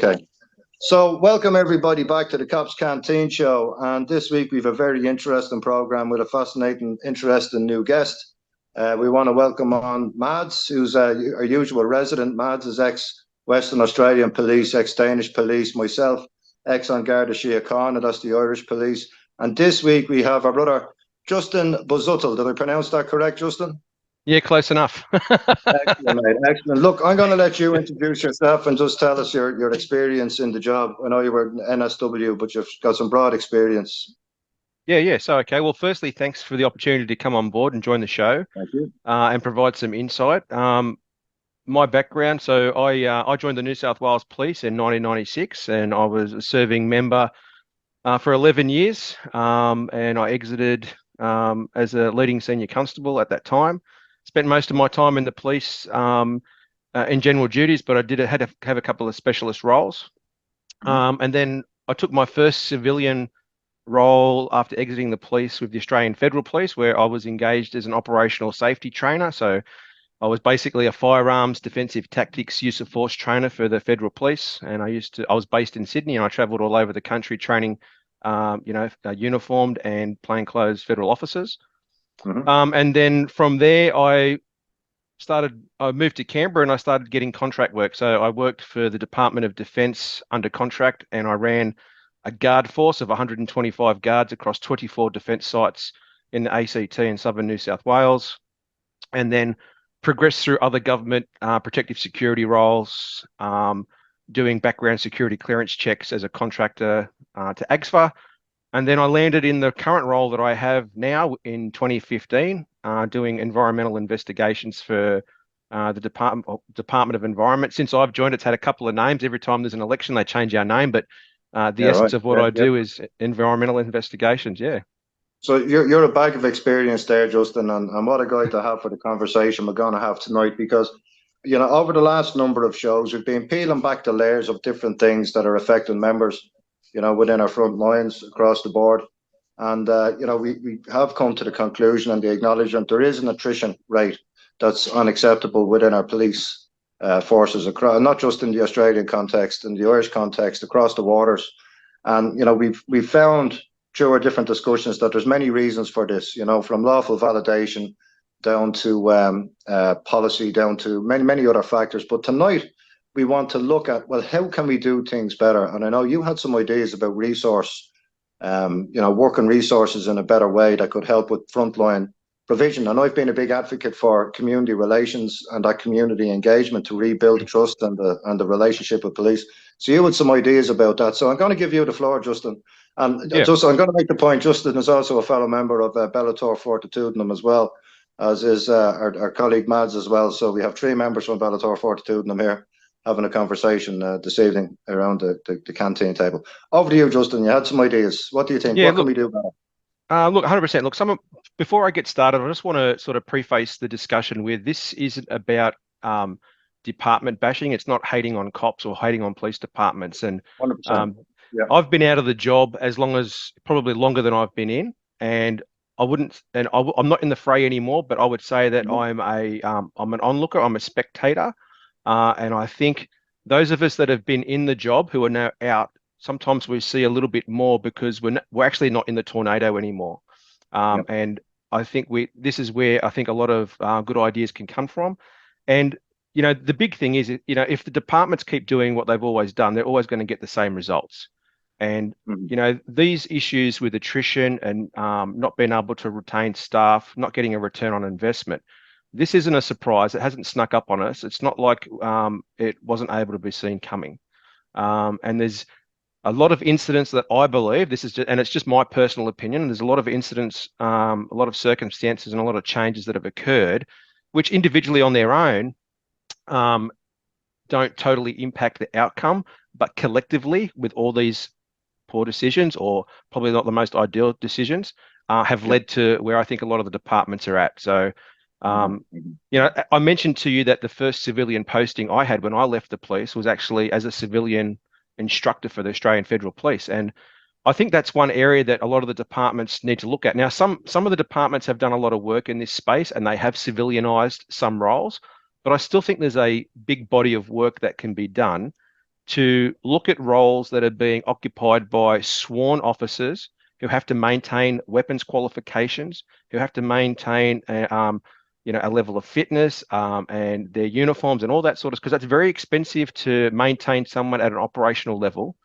Okay. So welcome everybody back to the Cops Canteen show. And this week we've a very interesting program with a fascinating, interesting new guest. We want to welcome on Mads, who's our usual resident. Mads is ex-Western Australian Police, ex-Danish Police, myself, ex-on Garda Síochána, that's the Irish Police. And this week we have our brother, Justin Busuttil. Did I pronounce that correct, Justin? Yeah, close enough. Excellent, mate. Excellent. Look, I'm going to let you introduce yourself and just tell us your experience in the job. I know you were NSW, but you've got some broad experience. Yeah. So, okay. Well, firstly, thanks for the opportunity to come on board and join the show Thank you. and provide some insight. My background, so I joined the New South Wales Police in 1996, and I was a serving member for 11 years, and I exited as a leading senior constable at that time. Spent most of my time in the police in general duties, but I had to have a couple of specialist roles. And then I took my first civilian role after exiting the police with the Australian Federal Police, where I was engaged as an operational safety trainer. So I was basically a firearms, defensive tactics, use of force trainer for the Federal Police. And I was based in Sydney, and I travelled all over the country training, uniformed and plainclothes federal officers. And then from there, I moved to Canberra and I started getting contract work. So I worked for the Department of Defence under contract, and I ran a guard force of 125 guards across 24 defence sites in the ACT and southern New South Wales, and then progressed through other government protective security roles, doing background security clearance checks as a contractor to AGSFA. And then I landed in the current role that I have now in 2015, doing environmental investigations for the Department of Environment. Since I've joined, it's had a couple of names. Every time there's an election, they change our name, but the essence of what I do is environmental investigations. Yeah. So you're a bag of experience there, Justin, and what a guy to have for the conversation we're going to have tonight, because over the last number of shows, we've been peeling back the layers of different things that are affecting members, within our front lines across the board. And, we have come to the conclusion and the acknowledgement there is an attrition rate that's unacceptable within our police forces, across, not just in the Australian context, in the Irish context, across the waters. And, we've found through our different discussions that there's many reasons for this, from lawful validation down to policy, down to many other factors. But tonight, we want to look at, well, how can we do things better? And I know you had some ideas about working resources in a better way that could help with frontline provision. And I've been a big advocate for community relations and that community engagement to rebuild trust and the relationship with police. So you had some ideas about that. So I'm going to give you the floor, Justin. And Justin, I'm going to make the point, Justin is also a fellow member of Bellator Fortitudinum as well, as is our colleague Mads as well. So we have 3 members from Bellator Fortitudinum here having a conversation this evening around the canteen table. Over to you, Justin. You had some ideas. What do you think? What can we do better? Look, 100%. Look, before I get started, I just want to sort of preface the discussion with this isn't about department bashing. It's not hating on cops or hating on police departments. And 100%. I've been out of the job probably longer than I've been in, and I'm not in the fray anymore. But I would say that I'm an onlooker. I'm a spectator. And I think those of us that have been in the job who are now out, sometimes we see a little bit more because we're actually not in the tornado anymore. And I think this is where I think a lot of good ideas can come from. And, the big thing is, if the departments keep doing what they've always done, they're always going to get the same results. And, these issues with attrition and not being able to retain staff, not getting a return on investment, this isn't a surprise. It hasn't snuck up on us. It's not like it wasn't able to be seen coming. And there's a lot of incidents that I believe, and it's just my personal opinion, there's a lot of incidents, a lot of circumstances and a lot of changes that have occurred, which individually on their own don't totally impact the outcome, but collectively with all these poor decisions, or probably not the most ideal decisions, have led to where I think a lot of the departments are at. So, I mentioned to you that the first civilian posting I had when I left the police was actually as a civilian instructor for the Australian Federal Police. And I think that's one area that a lot of the departments need to look at. Now, some of the departments have done a lot of work in this space and they have civilianized some roles, but I still think there's a big body of work that can be done to look at roles that are being occupied by sworn officers who have to maintain weapons qualifications, who have to maintain a level of fitness and their uniforms and all that sort of, because that's very expensive to maintain someone at an operational level.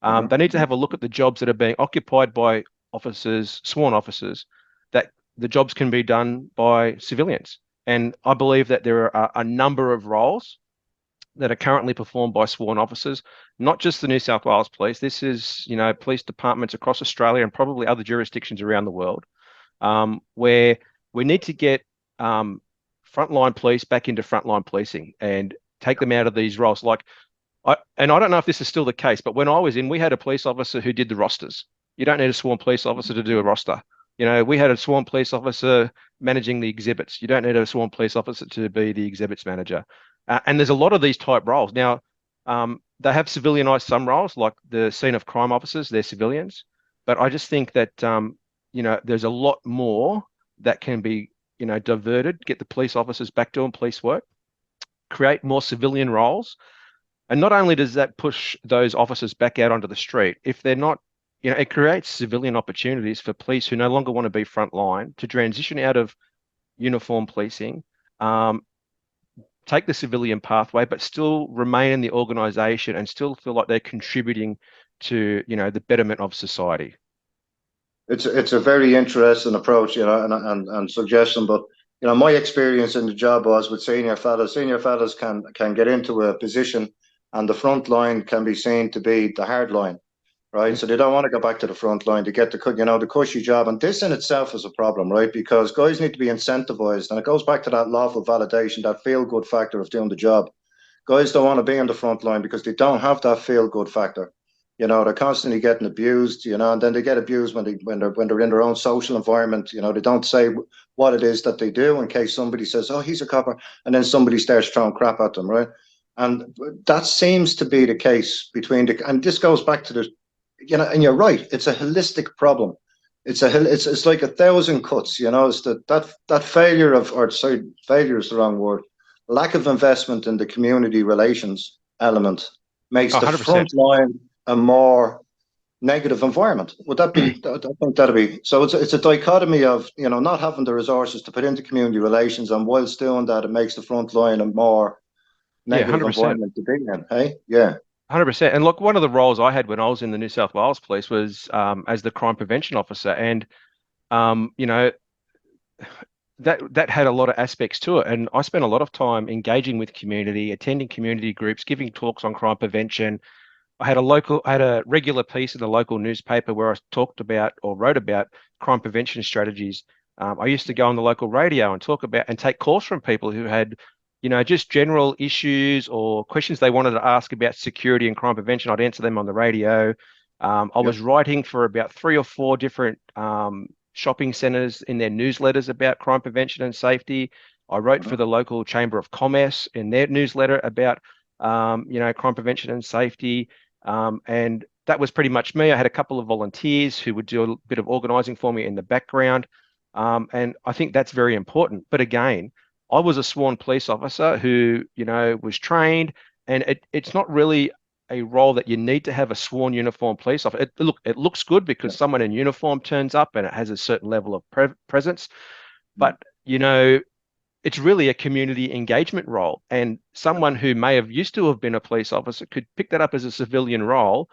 They need to have a look at the jobs that are being occupied by officers, sworn officers, that the jobs can be done by civilians. And I believe that there are a number of roles that are currently performed by sworn officers, not just the New South Wales Police. This is, police departments across Australia and probably other jurisdictions around the world, where we need to get frontline police back into frontline policing and take them out of these roles. I don't know if this is still the case, but when I was in, we had a police officer who did the rosters. You don't need a sworn police officer to do a roster. We had a sworn police officer managing the exhibits. You don't need a sworn police officer to be the exhibits manager. And there's a lot of these type roles. Now, they have civilianized some roles, like the scene of crime officers, they're civilians. But I just think that, there's a lot more that can be, diverted, get the police officers back doing police work, create more civilian roles. And not only does that push those officers back out onto the street, if they're not, it creates civilian opportunities for police who no longer want to be frontline to transition out of uniform policing, take the civilian pathway, but still remain in the organisation and still feel like they're contributing to, the betterment of society. It's a very interesting approach, and suggestion. But my experience in the job was with senior fellas. Senior fellas can get into a position, and the front line can be seen to be the hard line, right? So they don't want to go back to the front line to get the cushy job. And this in itself is a problem, right? Because guys need to be incentivized, and it goes back to that lawful validation, that feel good factor of doing the job. Guys don't want to be on the front line because they don't have that feel good factor. They're constantly getting abused, and then they get abused when they're in their own social environment. They don't say what it is that they do in case somebody says, "Oh, he's a copper," and then somebody starts throwing crap at them, right? And that seems to be the case and this goes back to and you're right, it's a holistic problem. It's like 1,000 cuts, it's that failure failure is the wrong word. Lack of investment in the community relations element makes 100%. the front line a more negative environment. Would that be? I think that'd be. So it's a dichotomy of not having the resources to put into community relations, and whilst doing that, it makes the front line a more negative environment to be in. Hey, yeah. 100%. And look, one of the roles I had when I was in the New South Wales Police was as the crime prevention officer, and that had a lot of aspects to it. And I spent a lot of time engaging with community, attending community groups, giving talks on crime prevention. I had a regular piece in the local newspaper where I talked about or wrote about crime prevention strategies. I used to go on the local radio and talk about and take calls from people who had, just general issues or questions they wanted to ask about security and crime prevention. I'd answer them on the radio. I was writing for about 3 or 4 different shopping centres in their newsletters about crime prevention and safety. I wrote for the local Chamber of Commerce in their newsletter about, crime prevention and safety. And that was pretty much me. I had a couple of volunteers who would do a bit of organising for me in the background. And I think that's very important. But again, I was a sworn police officer who, was trained, and it's not really a role that you need to have a sworn uniform police officer. It looks good because someone in uniform turns up and it has a certain level of presence. But, it's really a community engagement role, and someone who may have used to have been a police officer could pick that up as a civilian role,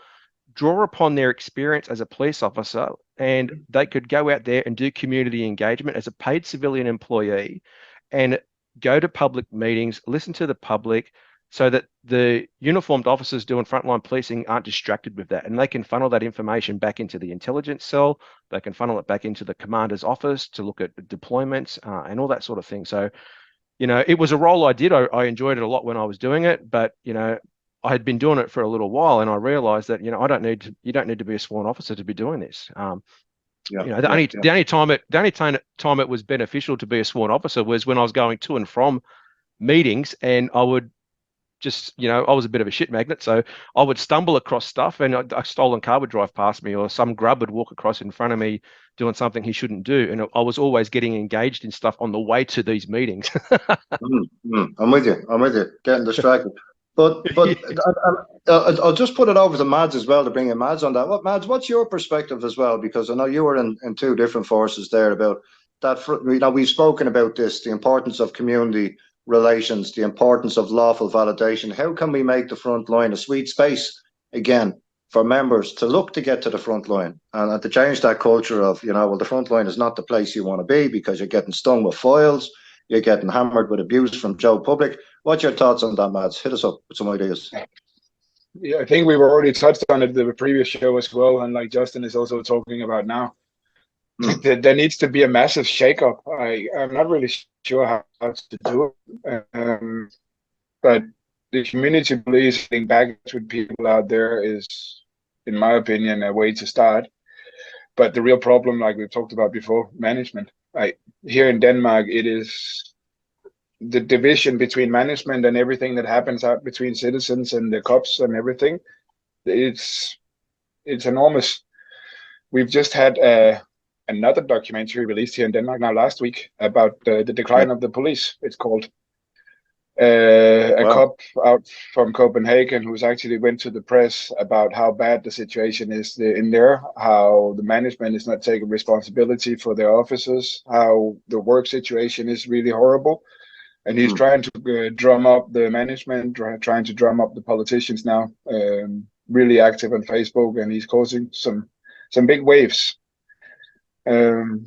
draw upon their experience as a police officer, and they could go out there and do community engagement as a paid civilian employee and go to public meetings, listen to the public, so that the uniformed officers doing frontline policing aren't distracted with that, and they can funnel that information back into the intelligence cell. They can funnel it back into the commander's office to look at deployments and all that sort of thing. So, it was a role I did. I enjoyed it a lot when I was doing it, but I had been doing it for a little while, and I realized that you don't need to be a sworn officer to be doing this. The only time it was beneficial to be a sworn officer was when I was going to and from meetings, and I would just, I was a bit of a shit magnet, so I would stumble across stuff, and a stolen car would drive past me, or some grub would walk across in front of me doing something he shouldn't do, and I was always getting engaged in stuff on the way to these meetings. I'm with you. Getting distracted. But I'll just put it over to Mads as well to bring in Mads on that. Mads, what's your perspective as well? Because I know you were in two different forces there about that. We've spoken about this, the importance of community relations, the importance of lawful validation. How can we make the front line a sweet space again for members to look to get to the front line and to change that culture of, well, the front line is not the place you want to be because you're getting stung with files, you're getting hammered with abuse from Joe Public. What's your thoughts on that, Mads? Hit us up with some ideas. Yeah, I think we've already touched on it in the previous show as well, and like Justin is also talking about now. There needs to be a massive shakeup. I'm not really sure how to do it, but the community policing back with people out there is, in my opinion, a way to start. But the real problem, like we've talked about before, management. Here in Denmark, it is the division between management and everything that happens out between citizens and the cops and everything. It's enormous. We've just had another documentary released here in Denmark now last week about the decline of the police. It's called a cop out from Copenhagen who's actually went to the press about how bad the situation is in there, how the management is not taking responsibility for their officers, how the work situation is really horrible. And he's trying to drum up the management, trying to drum up the politicians now, really active on Facebook, and he's causing some big waves. So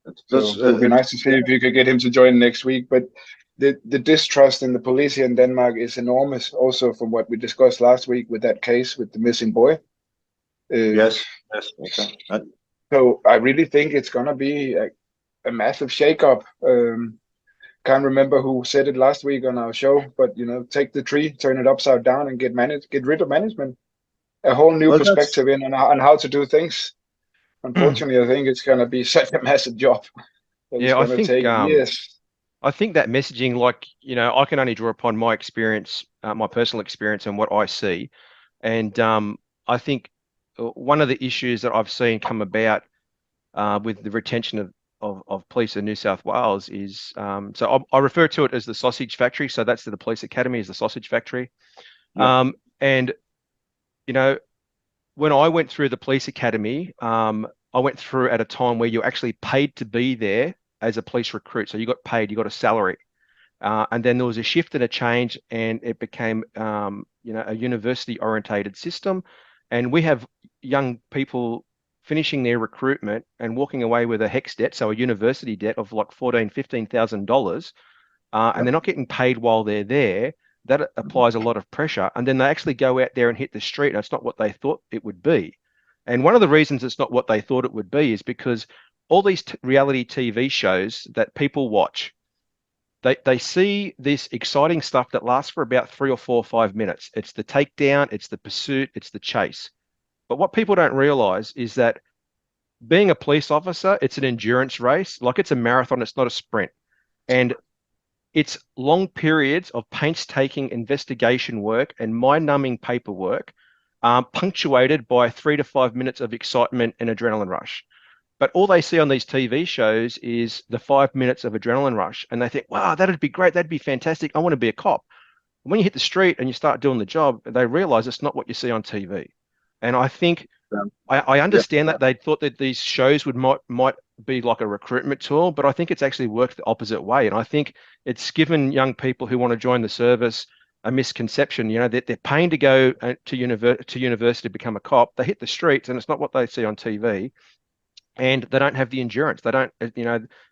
it would be nice to see if you could get him to join next week. But the distrust in the police here in Denmark is enormous, also from what we discussed last week with that case with the missing boy. Yes. Okay. So I really think it's going to be a massive shakeup. Can't remember who said it last week on our show, but take the tree, turn it upside down, and get rid of management. A whole new perspective on how to do things. Unfortunately, I think it's going to be such a massive job. Yeah, I think take years. I think that messaging, like, I can only draw upon my experience, my personal experience, and what I see. And I think one of the issues that I've seen come about with the retention of police in New South Wales is, so I refer to it as the sausage factory. So that's the police academy is the sausage factory. Yeah. And, when I went through the police academy, I went through at a time where you're actually paid to be there as a police recruit. So you got paid, you got a salary. And then there was a shift and a change, and it became, a university orientated system. And we have young people finishing their recruitment and walking away with a HECS debt, so a university debt of like $14,000, $15,000, and they're not getting paid while they're there. That applies a lot of pressure. And then they actually go out there and hit the street, and it's not what they thought it would be. And one of the reasons it's not what they thought it would be is because all these reality TV shows that people watch, they see this exciting stuff that lasts for about 3 or 4 or 5 minutes. It's the takedown, it's the pursuit, it's the chase. But what people don't realize is that being a police officer, it's an endurance race. Like, it's a marathon, it's not a sprint. And it's long periods of painstaking investigation work and mind-numbing paperwork, punctuated by 3 to 5 minutes of excitement and adrenaline rush. But all they see on these TV shows is the 5 minutes of adrenaline rush. And they think, wow, that'd be great. That'd be fantastic. I want to be a cop. When you hit the street and you start doing the job, they realize it's not what you see on TV. And I think I understand that they thought that these shows might be like a recruitment tool, but I think it's actually worked the opposite way. And I think it's given young people who want to join the service a misconception. That they're paying to go to university to become a cop. They hit the streets, and it's not what they see on TV. And they don't have the endurance. They don't,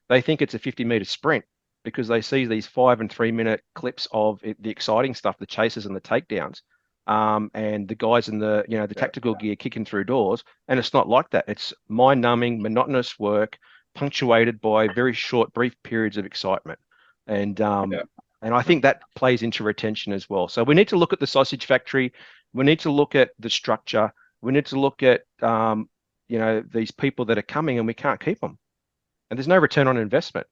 they think it's a 50-meter sprint because they see these 5 and 3 minute clips of the exciting stuff, the chases and the takedowns. And the guys in the tactical gear kicking through doors, and it's not like that. It's mind-numbing, monotonous work, punctuated by very short, brief periods of excitement, and I think that plays into retention as well. So we need to look at the sausage factory. We need to look at the structure. We need to look at these people that are coming, and we can't keep them, and there's no return on investment.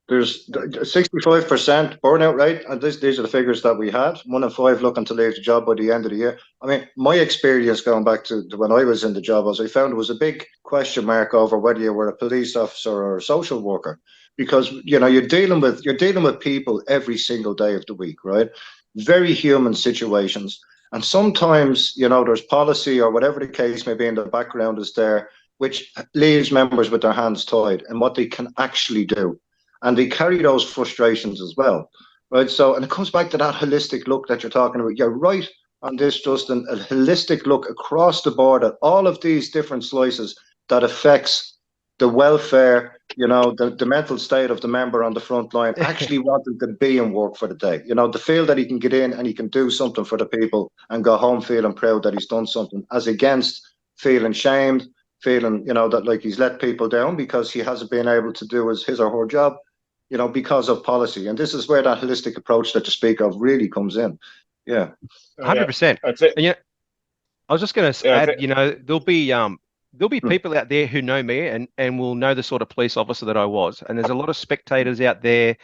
There's 65% burnout rate, and these are the figures that we had. 1 in 5 looking to leave the job by the end of the year. I mean, my experience going back to when I was in the job, as I found, it was a big question mark over whether you were a police officer or a social worker, because you're dealing with people every single day of the week, right? very human situations. And sometimes, there's policy or whatever the case may be in the background is there, which leaves members with their hands tied and what they can actually do. And they carry those frustrations as well, right? So, and it comes back to that holistic look that you're talking about. You're right on this, Justin, a holistic look across the board at all of these different slices that affects the welfare, the mental state of the member on the front line, actually wanting to be and work for the day, to feel that he can get in and he can do something for the people and go home feeling proud that he's done something, as against feeling shamed, feeling, that like he's let people down because he hasn't been able to do his or her job, because of policy. And this is where that holistic approach that you speak of really comes in. Yeah. 100%. That's it. And I was just going to add, there'll be people out there who know me and will know the sort of police officer that I was. And there's a lot of spectators out there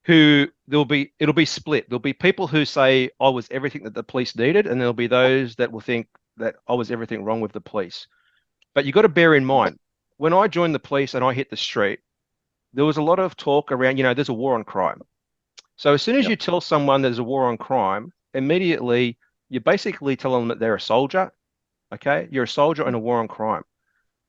who it'll be split. There'll be people who say I was everything that the police needed, and there'll be those that will think that I was everything wrong with the police. But you've got to bear in mind, when I joined the police and I hit the street, there was a lot of talk around, there's a war on crime. So as soon as you tell someone there's a war on crime, immediately you basically tell them that they're a soldier. Okay, you're a soldier in a war on crime.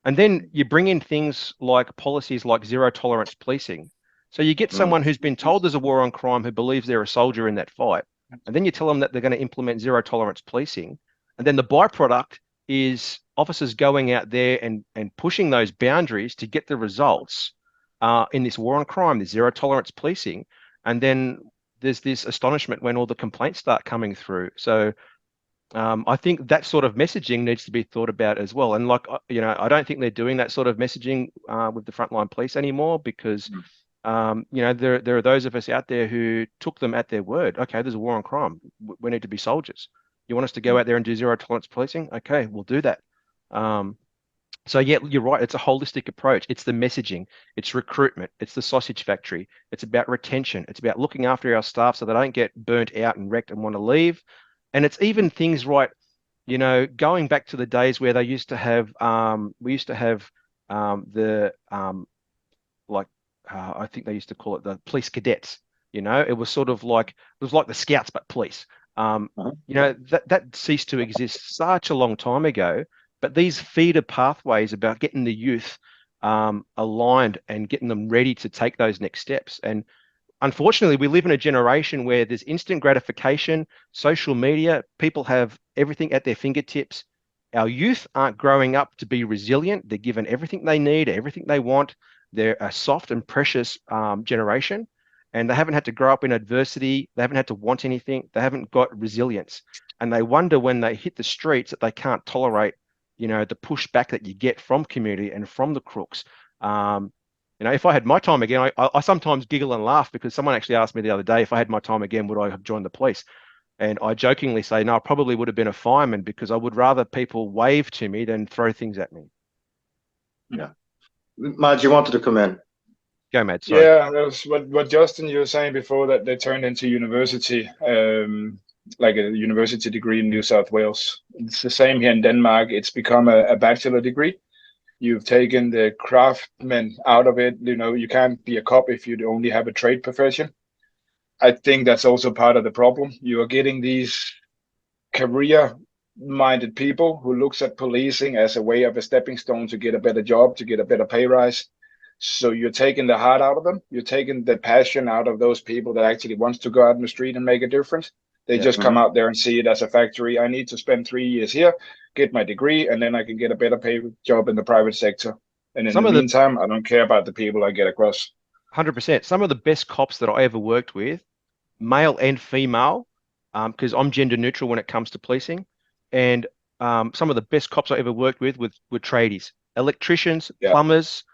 And then you bring in things like policies like zero tolerance policing. So you get someone who's been told there's a war on crime who believes they're a soldier in that fight. And then you tell them that they're going to implement zero tolerance policing. And then the byproduct is officers going out there and pushing those boundaries to get the results in this war on crime, this zero tolerance policing. And then there's this astonishment when all the complaints start coming through. So I think that sort of messaging needs to be thought about as well. And I don't think they're doing that sort of messaging with the frontline police anymore because, there are those of us out there who took them at their word. Okay, there's a war on crime. We need to be soldiers. You want us to go out there and do zero tolerance policing? Okay, we'll do that. So yeah, you're right. It's a holistic approach. It's the messaging. It's recruitment. It's the sausage factory. It's about retention. It's about looking after our staff so they don't get burnt out and wrecked and want to leave. And it's even things right, going back to the days where they used to have, I think they used to call it the police cadets. It was sort of like, the scouts, but police. That ceased to exist such a long time ago. But these feeder pathways about getting the youth aligned and getting them ready to take those next steps. And unfortunately, we live in a generation where there's instant gratification, social media, people have everything at their fingertips. Our youth aren't growing up to be resilient. They're given everything they need, everything they want. They're a soft and precious generation, and they haven't had to grow up in adversity. They haven't had to want anything. They haven't got resilience. And they wonder when they hit the streets that they can't tolerate, the pushback that you get from community and from the crooks. If I had my time again, I sometimes giggle and laugh because someone actually asked me the other day, if I had my time again, would I have joined the police? And I jokingly say, no, I probably would have been a fireman because I would rather people wave to me than throw things at me. Yeah. Madge, you wanted to come in. Go, Matt. Sorry. Yeah, that's what Justin, you were saying before, that they turned into university, like a university degree in New South Wales. It's the same here in Denmark. It's become a bachelor degree. You've taken the craftsman out of it. You can't be a cop if you only have a trade profession. I think that's also part of the problem. You are getting these career-minded people who looks at policing as a way of a stepping stone to get a better job, to get a better pay rise. So you're taking the heart out of them. You're taking the passion out of those people that actually wants to go out in the street and make a difference. They just come out there and see it as a factory. I need to spend 3 years here, get my degree, and then I can get a better paid job in the private sector. And in the meantime, I don't care about the people I get across. 100%. Some of the best cops that I ever worked with, male and female, because I'm gender neutral when it comes to policing, and some of the best cops I ever worked with were tradies, electricians, plumbers,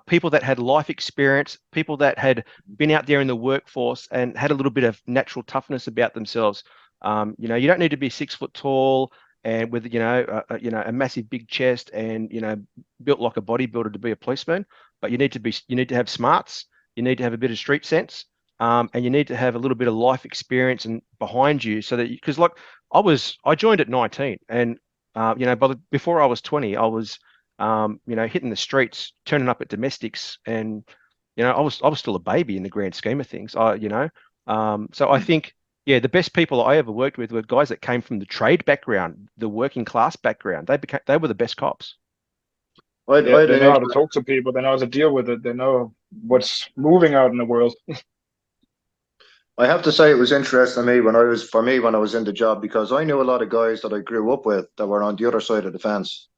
people that had life experience, people that had been out there in the workforce and had a little bit of natural toughness about themselves. You don't need to be 6 foot tall and with a massive big chest and built like a bodybuilder to be a policeman, but you need to have smarts, you need to have a bit of street sense, and you need to have a little bit of life experience and behind you, so that because I joined at 19, and before I was 20, I was hitting the streets, turning up at domestics, and I was still a baby in the grand scheme of things. So I think Yeah, the best people I ever worked with were guys that came from the trade background, the working class background. They were the best cops. Yeah, I had they an know how to interest. talk to people. They know how to deal with it. They know what's moving out in the world. I have to say it was interesting to me when I was in the job, because I knew a lot of guys that I grew up with that were on the other side of the fence,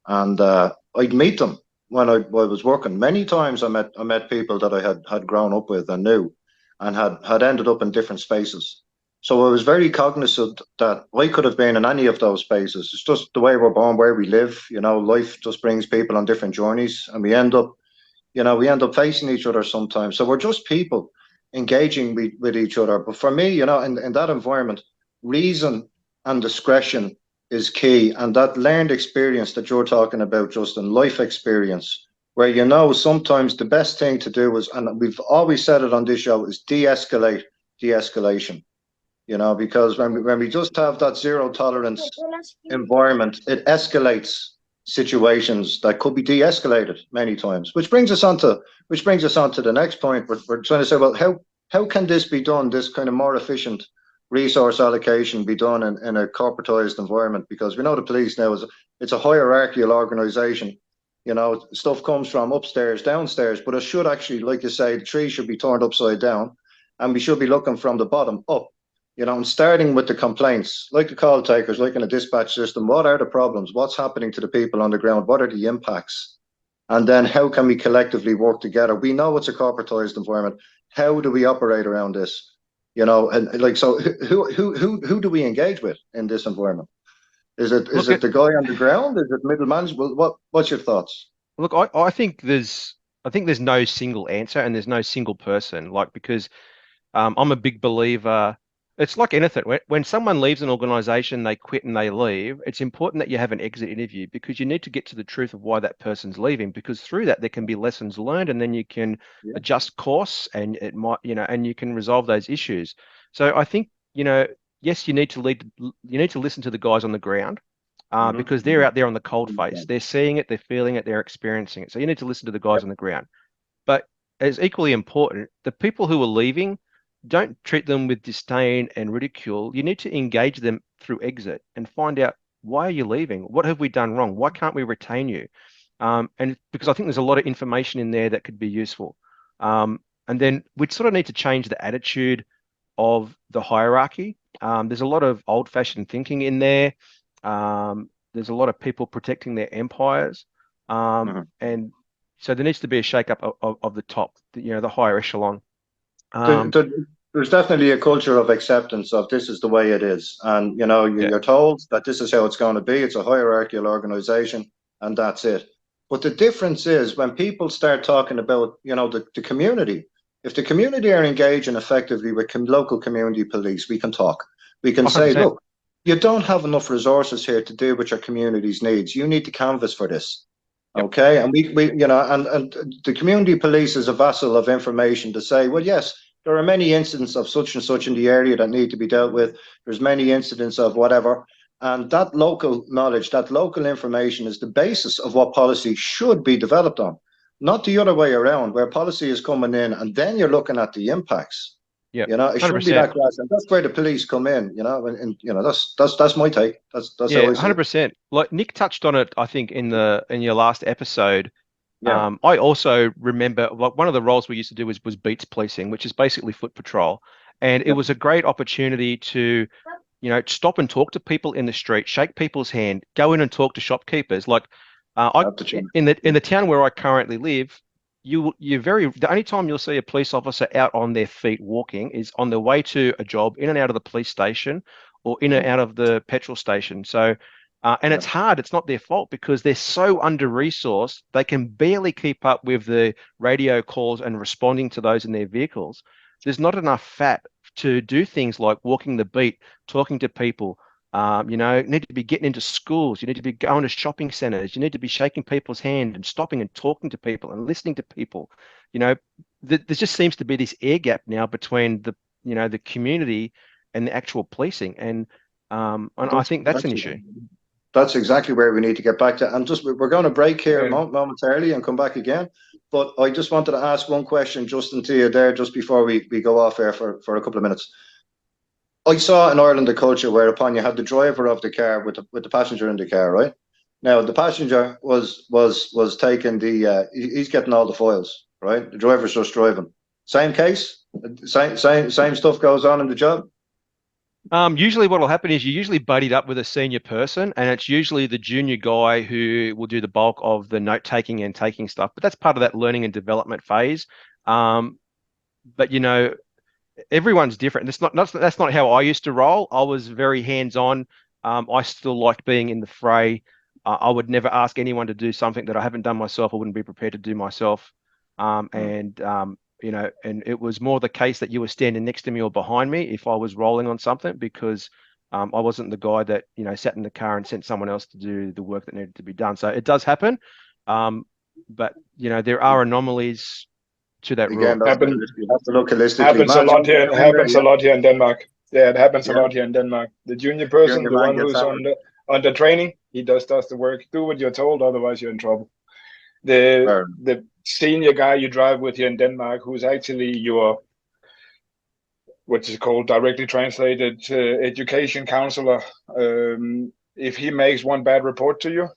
and I'd meet them when I was working. Many times I met people that I had grown up with and knew, and had ended up in different spaces. So I was very cognizant that I could have been in any of those spaces. It's just the way we're born, where we live. You know, life just brings people on different journeys, and we end up facing each other sometimes. So we're just people engaging with each other. But for me, in that environment, reason and discretion is key. And that learned experience that you're talking about, Justin, life experience, where sometimes the best thing to do is, and we've always said it on this show, is de-escalate de-escalation. Because when we just have that zero tolerance environment, it escalates situations that could be de-escalated many times. Which brings us on to the next point. We're trying to say, well, how can this be done? This kind of more efficient resource allocation be done in a corporatized environment? Because we know the police now it's a hierarchical organization. Stuff comes from upstairs, downstairs, but it should actually, like you say, the tree should be turned upside down, and we should be looking from the bottom up. And starting with the complaints, like the call takers, like in a dispatch system, what are the problems? What's happening to the people on the ground? What are the impacts? And then how can we collectively work together? We know it's a corporatized environment. How do we operate around this? And like, so who do we engage with in this environment? Is it the guy on the ground? Is it middle management? What's your thoughts? Look, I think there's no single answer, and there's no single person, because I'm a big believer. It's like anything. When someone leaves an organization, they quit and they leave, it's important that you have an exit interview, because you need to get to the truth of why that person's leaving, because through that there can be lessons learned, and then you can adjust course, and it might, and you can resolve those issues. So I think, yes, you need to listen to the guys on the ground, because they're out there on the cold face. They're seeing it, they're feeling it, they're experiencing it. So you need to listen to the guys on the ground. But as equally important, the people who are leaving, don't treat them with disdain and ridicule. You need to engage them through exit and find out, why are you leaving? What have we done wrong? Why can't we retain you? And because I think there's a lot of information in there that could be useful. And then we sort of need to change the attitude of the hierarchy. There's a lot of old-fashioned thinking in there. There's a lot of people protecting their empires. And so there needs to be a shake-up of the top, the higher echelon. There's definitely a culture of acceptance of this is the way it is, and you're told that this is how it's going to be. It's a hierarchical organization, and that's it. But the difference is when people start talking about the community. If the community are engaging effectively with local community police, we can talk. We can 100%. Say, look, you don't have enough resources here to deal with your community's needs. You need to canvass for this. Okay, and we and the community police is a vessel of information to say, well, yes, there are many incidents of such and such in the area that need to be dealt with. There's many incidents of whatever, and that local knowledge, that local information is the basis of what policy should be developed on, not the other way around, where policy is coming in and then you're looking at the impacts. Yeah, it shouldn't be that class, and that's where the police come in. And that's my take. That's how I see it. 100%. Like Nick touched on it, I think in your last episode. I also remember, like, one of the roles we used to do was beats policing, which is basically foot patrol, and it was a great opportunity to, stop and talk to people in the street, shake people's hand, go in and talk to shopkeepers. Like, in the town where I currently live, the only time you'll see a police officer out on their feet walking is on their way to a job, in and out of the police station, or in and out of the petrol station. So, and it's hard. It's not their fault, because they're so under-resourced. They can barely keep up with the radio calls and responding to those in their vehicles. There's not enough fat to do things like walking the beat, talking to people. You need to be getting into schools. You need to be going to shopping centers. You need to be shaking people's hand and stopping and talking to people and listening to people. There just seems to be this air gap now between the community and the actual policing, and I think that's an issue. That's exactly where we need to get back to. And we're going to break here momentarily and come back again. But I just wanted to ask one question, Justin, to you there, just before we go off air for a couple of minutes. I saw in Ireland a culture whereupon you had the driver of the car with the passenger in the car, right? Now the passenger was taking he's getting all the files, right? The driver's just driving. Same case, same stuff goes on in the job. Usually what will happen is you usually buddied up with a senior person, and it's usually the junior guy who will do the bulk of the note taking and taking stuff. But that's part of that learning and development phase. But you know, everyone's different. That's not how I used to roll. I was very hands-on. I still liked being in the fray. I would never ask anyone to do something that I haven't done myself. I wouldn't be prepared to do myself. You know, and it was more the case that you were standing next to me or behind me if I was rolling on something, because I wasn't the guy that, you know, sat in the car and sent someone else to do the work that needed to be done. So it does happen. But you know, there are anomalies to that rule. Again, you have to look holistically. Happens a lot here. Happens a lot here in Denmark. Yeah, it happens a lot here in Denmark. The junior person, the one who's on the training, he does the work. Do what you're told, otherwise you're in trouble. The senior guy you drive with here in Denmark, who's actually your, what is called directly translated education counselor. If he makes one bad report to you,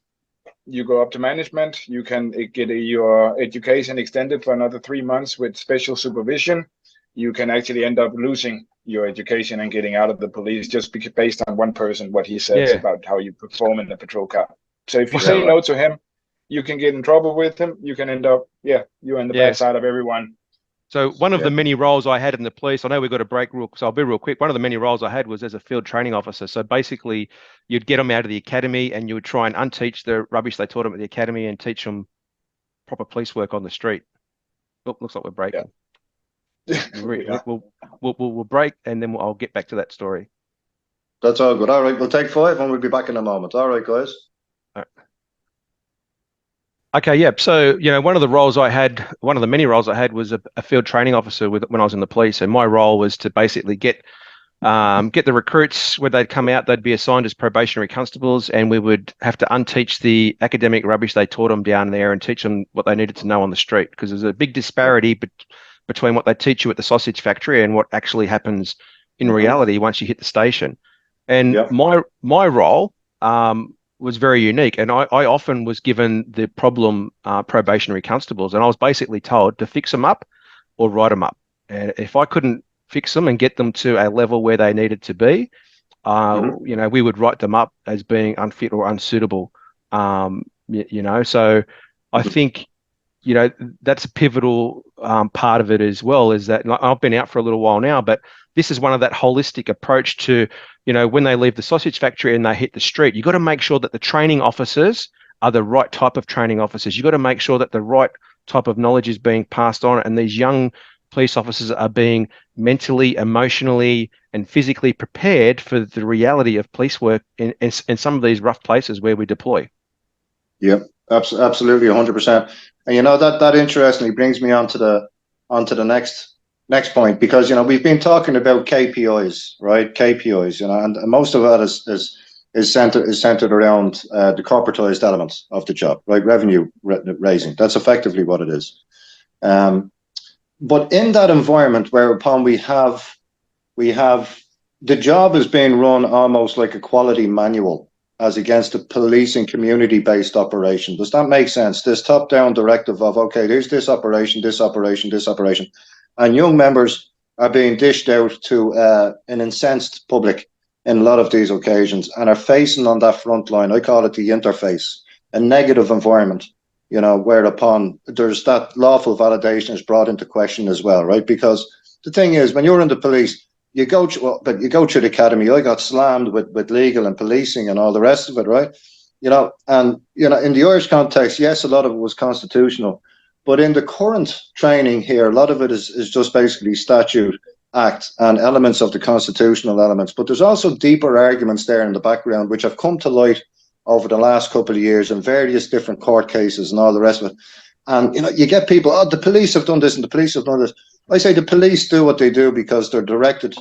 you go up to management. You can get your education extended for another 3 months with special supervision. You can actually end up losing your education and getting out of the police just based on one person, what he says about how you perform in the patrol car. So if you say no to him, you can get in trouble with him. You can end up, you're on the bad side of everyone. So one of the many roles I had in the police, I know we've got a break rule, so I'll be real quick. One of the many roles I had was as a field training officer. So basically, you'd get them out of the academy and you would try and unteach the rubbish they taught them at the academy and teach them proper police work on the street. Oh, looks like we're breaking. Yeah. We'll break, and then I'll get back to that story. That's all good. All right, we'll take 5 and we'll be back in a moment. All right, guys. All right. Okay, yeah. So, you know, one of the many roles I had was a field training officer when I was in the police, and my role was to basically get the recruits when they'd come out. They'd be assigned as probationary constables, and we would have to unteach the academic rubbish they taught them down there and teach them what they needed to know on the street, because there's a big disparity between what they teach you at the sausage factory and what actually happens in reality once you hit the station. And my role was very unique, and I often was given the problem probationary constables, and I was basically told to fix them up or write them up. And if I couldn't fix them and get them to a level where they needed to be, you know, we would write them up as being unfit or unsuitable. You know, so I think, you know, that's a pivotal part of it as well, is that I've been out for a little while now, but this is one of that holistic approach to, you know, when they leave the sausage factory and they hit the street, you've got to make sure that the training officers are the right type of training officers. You've got to make sure that the right type of knowledge is being passed on, and these young police officers are being mentally, emotionally, and physically prepared for the reality of police work in some of these rough places where we deploy. Yeah, absolutely, 100%. And you know, that interestingly brings me on to the next point, because, you know, we've been talking about KPIs, right? KPIs, you know, and most of that is centered around the corporatized elements of the job, right? Revenue raising. That's effectively what it is. But in that environment whereupon we have the job is being run almost like a quality manual as against a police and community-based operation. Does that make sense? This top-down directive of, okay, there's this operation, this operation, this operation, and young members are being dished out to an incensed public in a lot of these occasions, and are facing on that front line, I call it the interface, a negative environment, you know, whereupon there's that lawful validation is brought into question as well, right? Because the thing is, when you're in the police, you go through the academy. I got slammed with legal and policing and all the rest of it, right? You know, and, you know, in the Irish context, yes, a lot of it was constitutional, but in the current training here, a lot of it is just basically statute, act, and elements of the constitutional elements. But there's also deeper arguments there in the background, which have come to light over the last couple of years in various different court cases and all the rest of it. And, you know, you get people, oh, the police have done this and the police have done this. I say the police do what they do because they're directed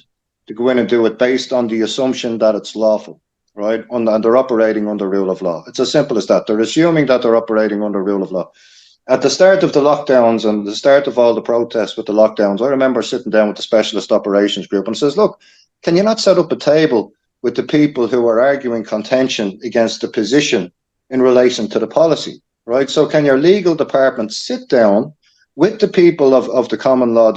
to go in and do it based on the assumption that it's lawful, right? And they're operating under rule of law. It's as simple as that. They're assuming that they're operating under rule of law. At the start of the lockdowns and the start of all the protests with the lockdowns, I remember sitting down with the specialist operations group and says, look, can you not set up a table with the people who are arguing contention against the position in relation to the policy, right? So can your legal department sit down with the people of the common law,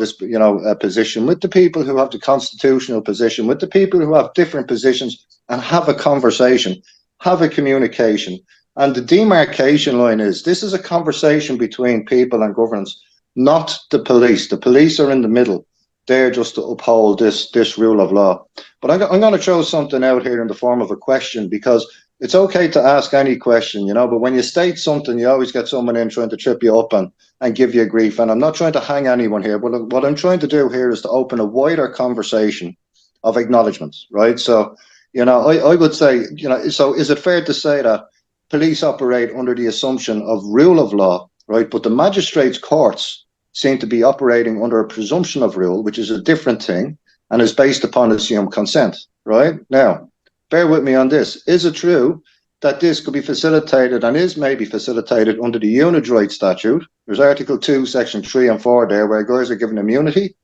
position, with the people who have the constitutional position, with the people who have different positions, and have a conversation, have a communication. And the demarcation line is, this is a conversation between people and governance, not the police. The police are in the middle. They're just to uphold this rule of law. But I'm going to throw something out here in the form of a question, because it's okay to ask any question, but when you state something, you always get someone in trying to trip you up and give you grief. And I'm not trying to hang anyone here, but what I'm trying to do here is to open a wider conversation of acknowledgements, right? So, I would say, so is it fair to say that police operate under the assumption of rule of law, right? But the magistrates' courts seem to be operating under a presumption of rule, which is a different thing and is based upon assumed consent, right? Now, bear with me on this. Is it true that this could be facilitated and is maybe facilitated under the unit right statute? There's Article 2, Section 3 and 4 there, where guys are given immunity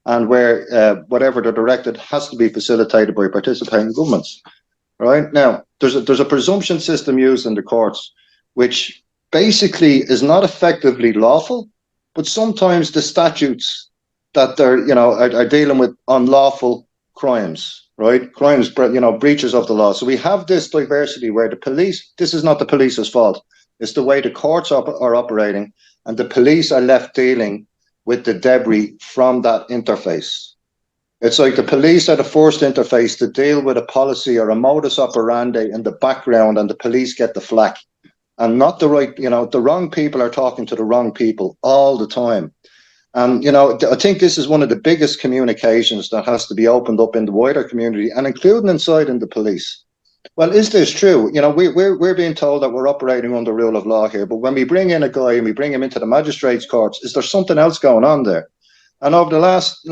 and where whatever they're directed has to be facilitated by participating governments, right? Now, there's a presumption system used in the courts, which basically is not effectively lawful, but sometimes the statutes that they're, are dealing with unlawful crimes, right? Crimes, breaches of the law. So we have this diversity where the police, this is not the police's fault. It's the way the courts are operating, and the police are left dealing with the debris from that interface. It's like the police are the first interface to deal with a policy or a modus operandi in the background, and the police get the flack. And not the right, the wrong people are talking to the wrong people all the time. And, I think this is one of the biggest communications that has to be opened up in the wider community, and including inside in the police. Well, is this true? We're being told that we're operating under rule of law here, but when we bring in a guy and we bring him into the magistrates' courts, is there something else going on there? And over the last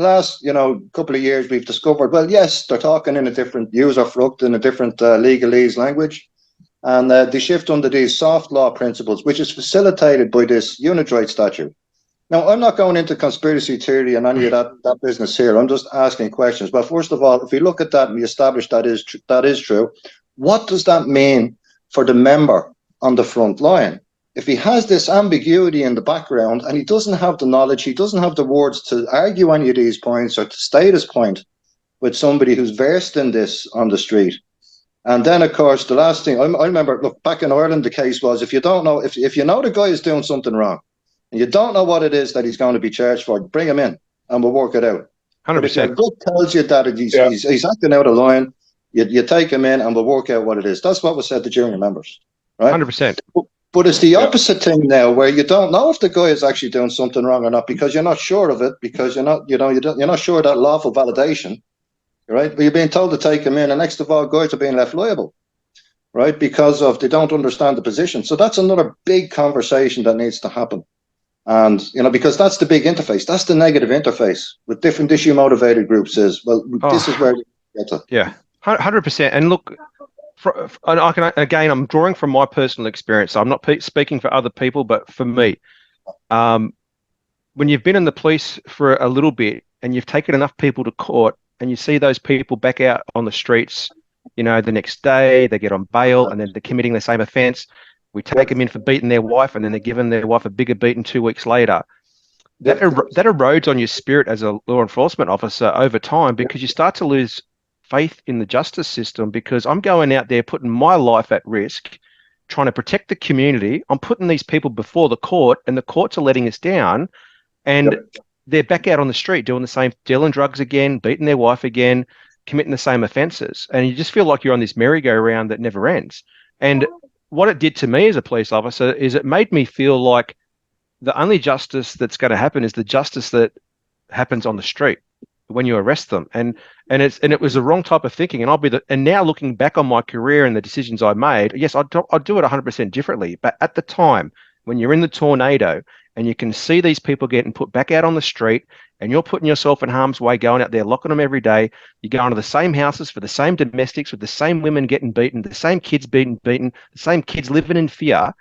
couple of years, we've discovered, well, yes, they're talking in a different usufruct, in a different legalese language. And they shift under these soft law principles, which is facilitated by this unit right statute. Now, I'm not going into conspiracy theory and any of that business here. I'm just asking questions. But first of all, if we look at that and we establish that is true, what does that mean for the member on the front line? If he has this ambiguity in the background and he doesn't have the knowledge, he doesn't have the words to argue any of these points or to state his point with somebody who's versed in this on the street. And then, of course, the last thing, I remember, look, back in Ireland, the case was, if you don't know, if you know the guy is doing something wrong, and you don't know what it is that he's going to be charged for, bring him in and we'll work it out. 100%. If your gut tells you that he's acting out of line, you take him in and we'll work out what it is. That's what was said to junior members, right? 100%. But it's the opposite thing now, where you don't know if the guy is actually doing something wrong or not, because you're not sure of it, because you're not sure of that lawful validation, right? But you're being told to take him in, and next of all, guys are being left liable, right? Because they don't understand the position. So that's another big conversation that needs to happen. And, because that's the big interface. That's the negative interface with different issue motivated groups this is where we get to. Yeah, 100%. And look, I'm drawing from my personal experience. So I'm not speaking for other people, but for me, when you've been in the police for a little bit and you've taken enough people to court and you see those people back out on the streets, the next day they get on bail and then they're committing the same offence. We take them in for beating their wife, and then they're giving their wife a bigger beating 2 weeks later. That erodes on your spirit as a law enforcement officer over time, because you start to lose faith in the justice system, because I'm going out there putting my life at risk, trying to protect the community. I'm putting these people before the court, and the courts are letting us down, and they're back out on the street doing the same, dealing drugs again, beating their wife again, committing the same offences. And you just feel like you're on this merry-go-round that never ends. And what it did to me as a police officer is it made me feel like the only justice that's going to happen is the justice that happens on the street when you arrest them. And it was the wrong type of thinking. And now looking back on my career and the decisions I made, yes, I'd do it 100% differently. But at the time, when you're in the tornado and you can see these people getting put back out on the street, and you're putting yourself in harm's way, going out there, locking them every day. You go into the same houses for the same domestics, with the same women getting beaten, the same kids beaten, the same kids living in fear,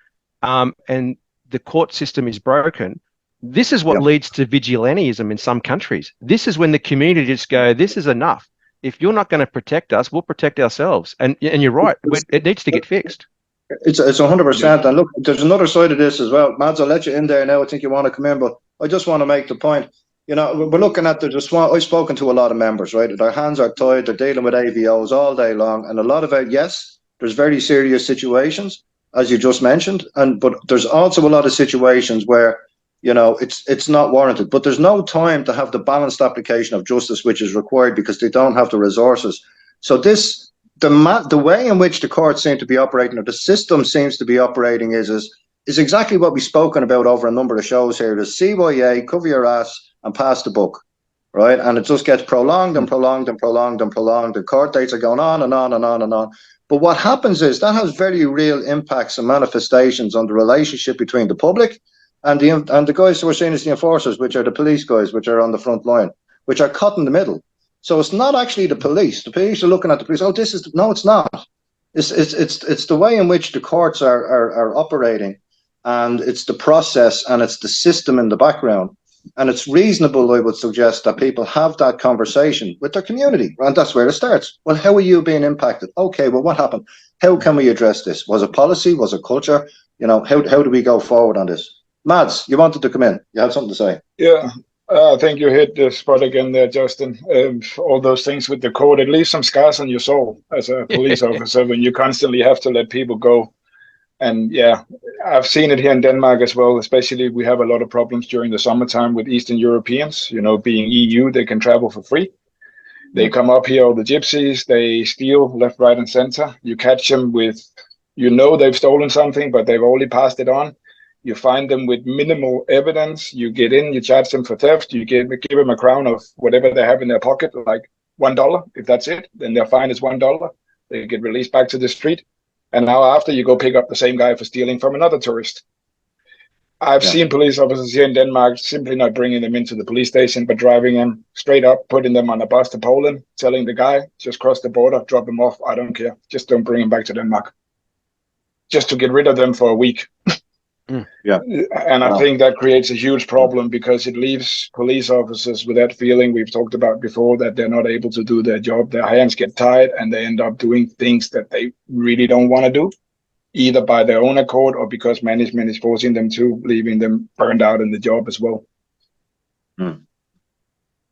and the court system is broken. This is what leads to vigilantism in some countries. This is when the community just go, this is enough. if you're not going to protect us, we'll protect ourselves. And you're right, it needs to get fixed. It's 100%. And look, there's another side of this as well. Mads, I'll let you in there now. I think you want to come in, but I just want to make the point. You know, we're looking at I've spoken to a lot of members, right? Their hands are tied. They're dealing with AVOs all day long. And a lot of it, yes, there's very serious situations, as you just mentioned. But there's also a lot of situations where, you know, it's not warranted. But there's no time to have the balanced application of justice, which is required because they don't have the resources. So the way in which the courts seem to be operating, or the system seems to be operating, is exactly what we've spoken about over a number of shows here. The CYA, cover your ass and pass the book, right? And it just gets prolonged and prolonged and prolonged and prolonged. The court dates are going on and on and on and on. But what happens is that has very real impacts and manifestations on the relationship between the public and the guys who are seen as the enforcers, which are the police guys, which are on the front line, which are cut in the middle. So it's not actually the police. The police are looking at the police. Oh, no, it's not. It's the way in which the courts are operating, and it's the process and it's the system in the background. And it's reasonable, I would suggest, that people have that conversation with their community, and that's where it starts. Well, how are you being impacted? Okay, well, what happened? How can we address this? Was it policy? Was it culture? You know, how do we go forward on this? Mads, you wanted to come in. You had something to say. Yeah. I think you hit the spot again there, Justin. All those things with the code, it leaves some scars on your soul as a police officer when you constantly have to let people go. And yeah, I've seen it here in Denmark as well. Especially, we have a lot of problems during the summertime with Eastern Europeans. You know, being EU, they can travel for free. They come up here, all the gypsies, they steal left, right, and center. You catch them with, you know, they've stolen something, but they've only passed it on. You find them with minimal evidence. You get in, you charge them for theft. You give them a crown of whatever they have in their pocket, like $1. If that's it, then their fine is $1. They get released back to the street. And now after, you go pick up the same guy for stealing from another tourist. I've seen police officers here in Denmark simply not bringing them into the police station, but driving them straight up, putting them on a bus to Poland, telling the guy, just cross the border, drop him off. I don't care. Just don't bring him back to Denmark. Just to get rid of them for a week. Yeah, and I think that creates a huge problem because it leaves police officers with that feeling we've talked about before, that they're not able to do their job. Their hands get tied and they end up doing things that they really don't want to do, either by their own accord or because management is forcing them to, leaving them burned out in the job as well.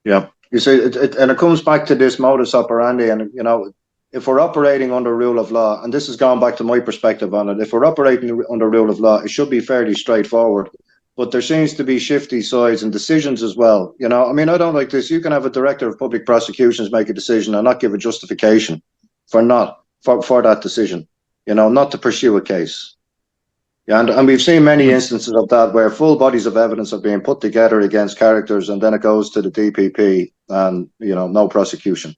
Yeah, you see, it comes back to this modus operandi, and you know, if we're operating under rule of law, and this has gone back to my perspective on it, if we're operating under rule of law, it should be fairly straightforward. But there seems to be shifty sides and decisions as well. You know, I mean, I don't like this. You can have a director of public prosecutions make a decision and not give a justification for that decision, you know, not to pursue a case. Yeah, and we've seen many instances of that where full bodies of evidence are being put together against characters, and then it goes to the DPP and, you know, no prosecution.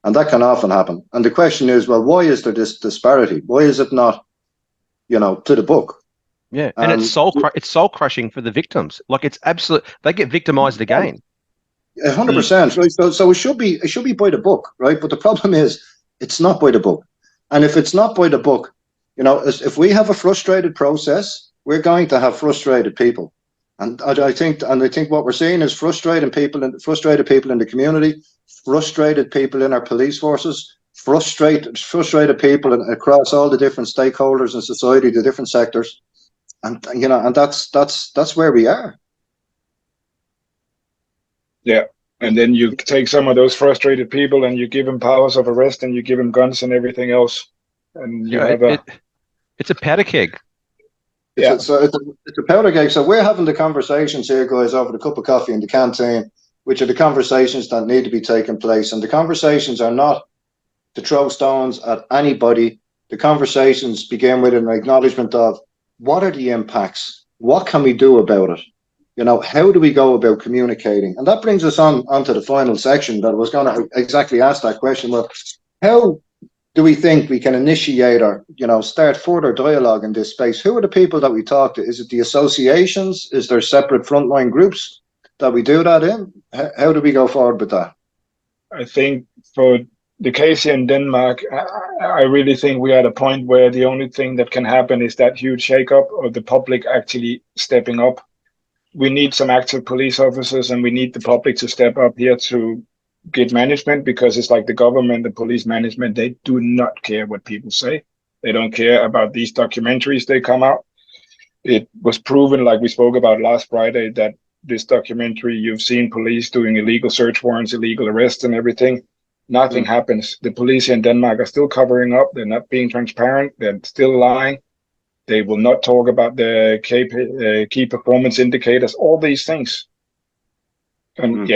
And that can often happen. And the question is, well, why is there this disparity? Why is it not, you know, to the book? Yeah, and it's soul crushing for the victims. Like, it's absolute. They get victimized again. 100%. Right. So it should be by the book, right? But the problem is, it's not by the book. And if it's not by the book, you know, if we have a frustrated process, we're going to have frustrated people. And I think what we're seeing is frustrated people in the community, frustrated people in our police forces, frustrated people across all the different stakeholders in society, the different sectors, and you know, and that's where we are. Yeah, and then you take some of those frustrated people and you give them powers of arrest and you give them guns and everything else, and you have it's a powder keg. Yeah, so it's a powder keg. So we're having the conversations here, guys, over the cup of coffee in the canteen, which are the conversations that need to be taking place. And the conversations are not to throw stones at anybody. The conversations begin with an acknowledgement of what are the impacts? What can we do about it? You know, how do we go about communicating? And that brings us onto the final section that I was going to exactly ask that question. Well, how do we think we can initiate or, you know, start further dialogue in this space? Who are the people that we talk to? Is it the associations? Is there separate frontline groups that we do that in? How do we go forward with that? I think for the case here in Denmark, I really think we are at a point where the only thing that can happen is that huge shakeup of the public actually stepping up. We need some active police officers, and we need the public to step up here to get management, because it's like the government, the police management, they do not care what people say. They don't care about these documentaries they come out. It was proven, like we spoke about last Friday, that this documentary, you've seen police doing illegal search warrants, illegal arrests and everything. Nothing happens. The police in Denmark are still covering up. They're not being transparent. They're still lying. They will not talk about the key performance indicators, all these things. And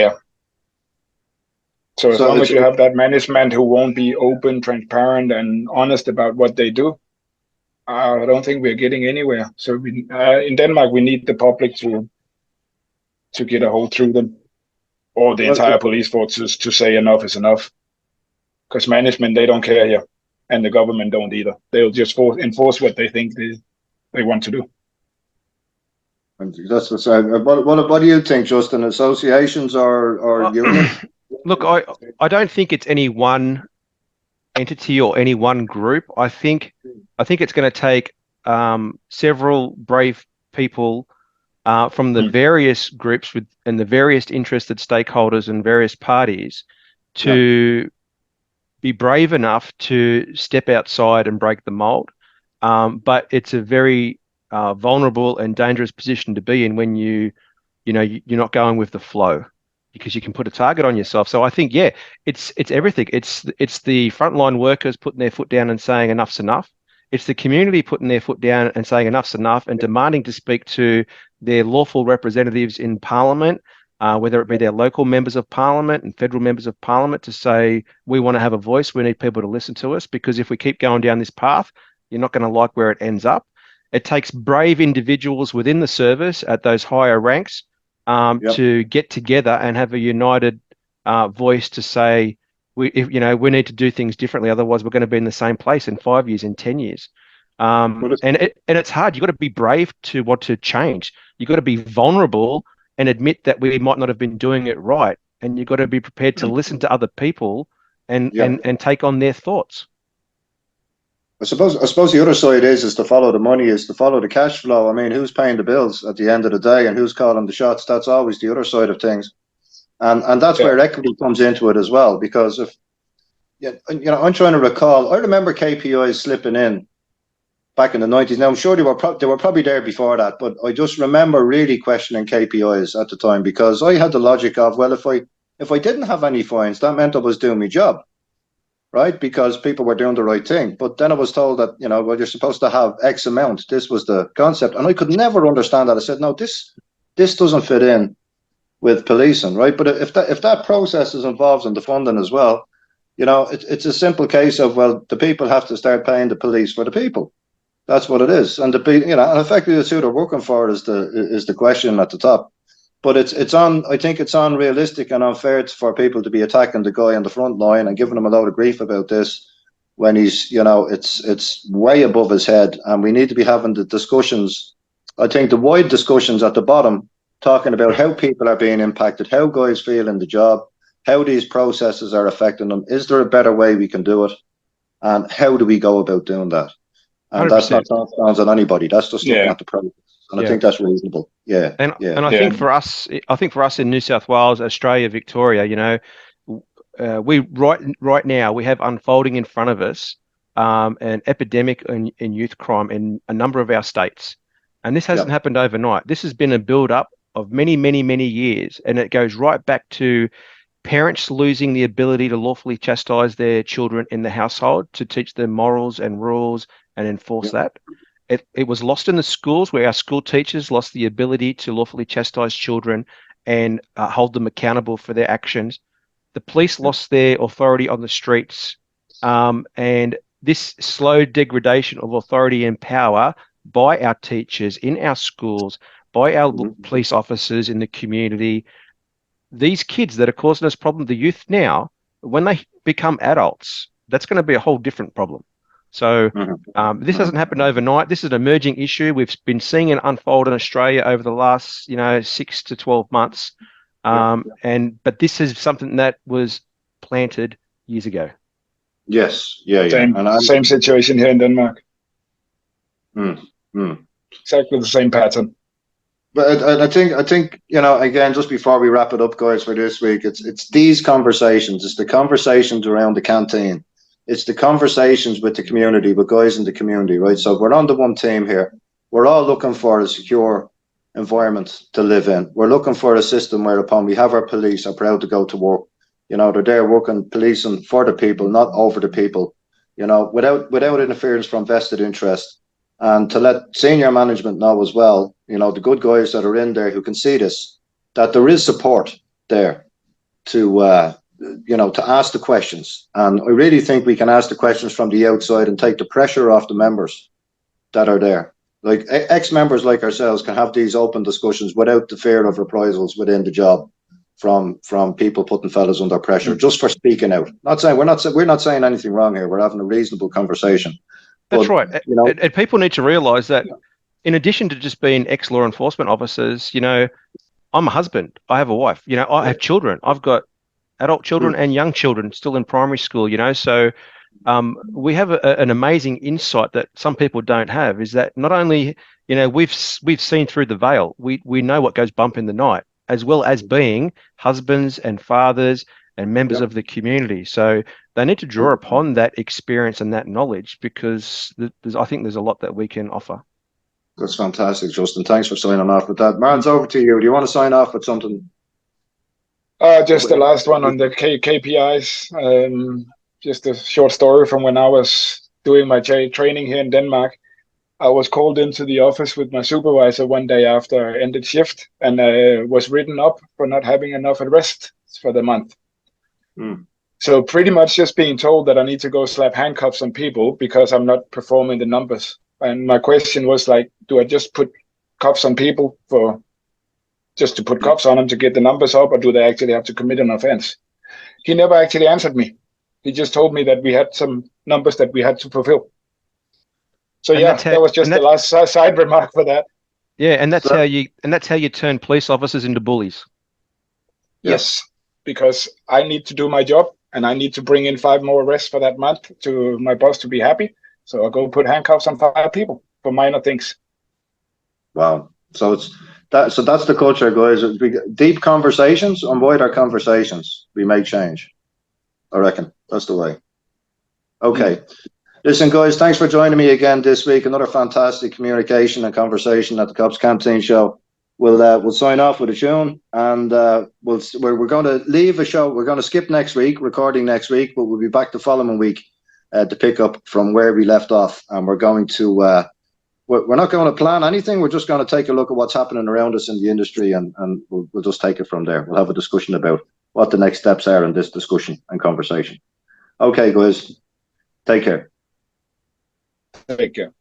so as long as you have that management who won't be open, transparent, and honest about what they do, I don't think we're getting anywhere. So in Denmark, we need the public to get a hold through them, or the entire police force to say enough is enough. Because management, they don't care here, and the government don't either. They'll just enforce what they think they want to do. That's what do you think, Justin? Associations or unions? Look, I don't think it's any one entity or any one group. I think it's going to take several brave people from the various groups and the various interested stakeholders and various parties to be brave enough to step outside and break the mold. But it's a very vulnerable and dangerous position to be in when you're not going with the flow, because you can put a target on yourself. So I think, it's everything. It's the frontline workers putting their foot down and saying enough's enough. It's the community putting their foot down and saying enough's enough and demanding to speak to their lawful representatives in Parliament, whether it be their local members of Parliament and federal members of Parliament, to say, we want to have a voice. We need people to listen to us, because if we keep going down this path, you're not going to like where it ends up. It takes brave individuals within the service at those higher ranks to get together and have a united voice to say, we need to do things differently. Otherwise, we're going to be in the same place in 5 years, in 10 years. And it's hard. You've got to be brave to want to change. You've got to be vulnerable and admit that we might not have been doing it right. And you've got to be prepared to listen to other people and take on their thoughts. I suppose the other side is to follow the money, is to follow the cash flow. I mean, who's paying the bills at the end of the day and who's calling the shots? That's always the other side of things. And that's where equity comes into it as well. Because if, I'm trying to recall, I remember KPIs slipping in back in the 90s. Now, I'm sure they were probably there before that, but I just remember really questioning KPIs at the time, because I had the logic of, well, if I didn't have any fines, that meant I was doing my job. Right, because people were doing the right thing. But then I was told that, you're supposed to have X amount. This was the concept. And I could never understand that. I said, no, this doesn't fit in with policing, right? But if that process is involved in the funding as well, it's a simple case of, well, the people have to start paying the police for the people. That's what it is. And and effectively it's who they're working for is the question at the top. But I think it's unrealistic and unfair for people to be attacking the guy on the front line and giving him a load of grief about this when he's, it's way above his head. And we need to be having the discussions, I think the wide discussions at the bottom, talking about how people are being impacted, how guys feel in the job, how these processes are affecting them. Is there a better way we can do it? And how do we go about doing that? And 100%. That's not sounds on anybody. That's just looking at the process. And I think that's reasonable. And I think for us in New South Wales, Australia, Victoria, we right now we have unfolding in front of us an epidemic in youth crime in a number of our states, and this hasn't happened overnight. This has been a build-up of many, many, many years, and it goes right back to parents losing the ability to lawfully chastise their children in the household, to teach them morals and rules and enforce that. It was lost in the schools, where our school teachers lost the ability to lawfully chastise children and hold them accountable for their actions. The police lost their authority on the streets. And this slow degradation of authority and power by our teachers in our schools, by our police officers in the community, these kids that are causing us problem, the youth now, when they become adults, that's going to be a whole different problem. So this hasn't happened overnight. This is an emerging issue. We've been seeing it unfold in Australia over the last, 6 to 12 months. But this is something that was planted years ago. Yes. Same situation here in Denmark. Exactly the same pattern. But I think, again, just before we wrap it up, guys, for this week, it's these conversations. It's the conversations around the canteen. It's the conversations with the community, with guys in the community, right? So we're on the one team here. We're all looking for a secure environment to live in. We're looking for a system whereupon we have our police are proud to go to work. They're there working, policing for the people, not over the people. Without interference from vested interest. And to let senior management know as well, the good guys that are in there who can see this, that there is support there to ask the questions. And I really think we can ask the questions from the outside and take the pressure off the members that are there. Like ex-members like ourselves can have these open discussions without the fear of reprisals within the job from people putting fellas under pressure just for speaking out. We're not saying anything wrong here. We're having a reasonable conversation. That's right. And people need to realise that in addition to just being ex-law enforcement officers, I'm a husband. I have a wife. I have children. I've got adult children and young children still in primary school, So we have an amazing insight that some people don't have, is that not only, we've seen through the veil. We know what goes bump in the night, as well as being husbands and fathers and members of the community. So they need to draw upon that experience and that knowledge, because I think there's a lot that we can offer. That's fantastic, Justin. Thanks for signing off with that. Martin's over to you. Do you want to sign off with something? Just the last one on the KPIs. Just a short story from when I was doing my training here in Denmark. I was called into the office with my supervisor one day after I ended shift, and was written up for not having enough rest for the month. So pretty much just being told that I need to go slap handcuffs on people because I'm not performing the numbers. And my question was like, do I just put cuffs on people just to put cuffs on them to get the numbers up, or do they actually have to commit an offense? He never actually answered me. He just told me that we had some numbers that we had to fulfill. So that was just the last side remark for that. Yeah, and that's how you turn police officers into bullies. Yes, because I need to do my job, and I need to bring in 5 more arrests for that month to my boss to be happy. So I'll go put handcuffs on 5 people for minor things. Wow. So that's the culture, guys. Deep conversations, avoid our conversations. We make change. I reckon that's the way. Okay. Listen, guys, thanks for joining me again this week. Another fantastic communication and conversation at the Cops Canteen show. We'll sign off with a tune, and we're going to leave a show. We're going to skip next week, recording next week, but we'll be back the following week to pick up from where we left off. And we're going to we're not going to plan anything. We're just going to take a look at what's happening around us in the industry, and we'll just take it from there. We'll have a discussion about what the next steps are in this discussion and conversation. Okay, guys, take care. Take care.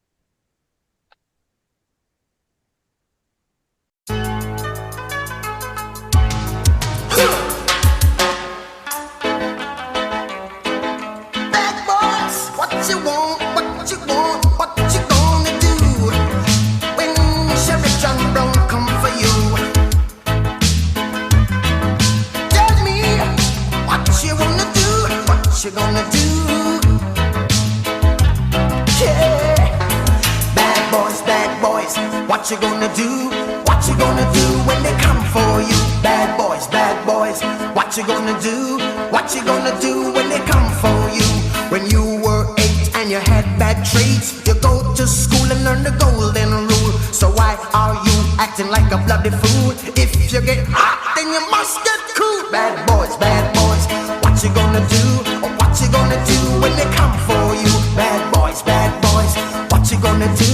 You gonna do? Yeah. Bad boys, what you gonna do? What you gonna do when they come for you? Bad boys, what you gonna do? What you gonna do when they come for you? When you were 8 and you had bad traits, you go to school and learn the golden rule. So why are you acting like a bloody fool? If you get hot, then you must get cool. Bad boys, what you gonna do? What you gonna do when they come for you? Bad boys, what you gonna do?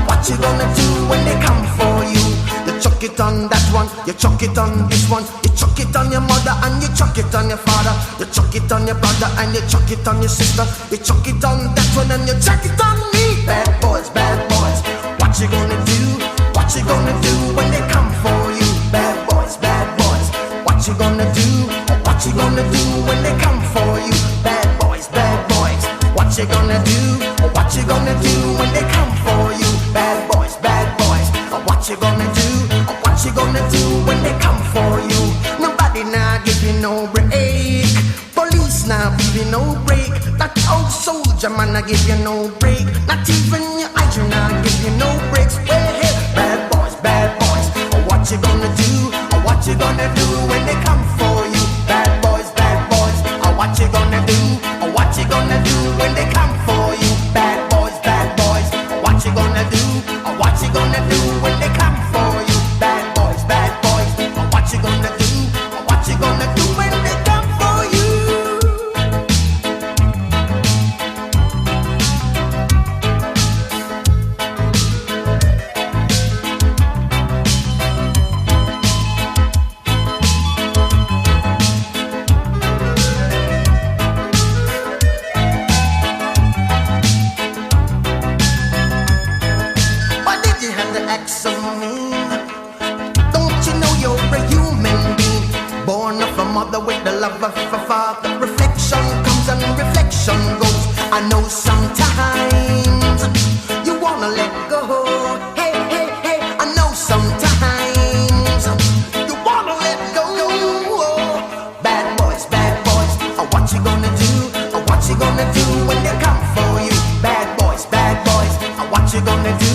What you gonna do when they come for you? You chuck it on that one, you chuck it on this one, you chuck it on your mother and you chuck it on your father, you chuck it on your brother and you chuck it on your sister, you chuck it on that one and you chuck it on me. Bad boys, what you gonna do? What you gonna do when they come for you? Bad boys, what you gonna do? What you gonna do when they come for you? Bad boys, what you gonna do? What you gonna do when they come for you? Bad boys, what you gonna do? What you gonna do when they come for you? Nobody now give you no break. Police now give you no break. That old soldier man I give you no break. Not even your eyes now give you no breaks. Well, hey, bad boys, mean? Don't you know you're a human being, born of a mother with the love of a father? Reflection comes and reflection goes. I know sometimes you wanna let go. Hey, hey, hey, I know sometimes you wanna let go. Bad boys, what you gonna do? What you gonna do when they come for you? Bad boys, what you gonna do?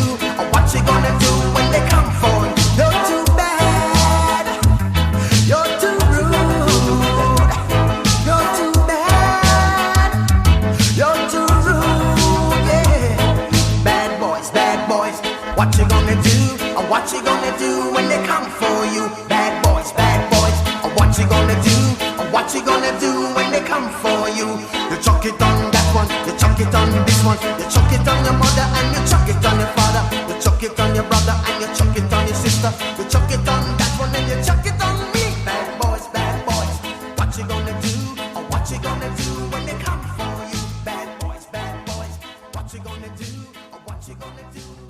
What you gonna do when they come for you? You're too bad, you're too rude, you're too bad, you're too rude, yeah. Bad boys, what you gonna do? What you gonna do when they come for you? Bad boys, what you gonna do? What you gonna do when they come for you? You chuck it on that one, you chuck it on this one, you chuck it on your mother and you chuck it on your father, you chuck it on your brother and you chuck it on your sister, you chuck it on that one and you chuck it on me. Bad boys, what you gonna do? What you gonna do when they come for you? Bad boys, what you gonna do? What you gonna do?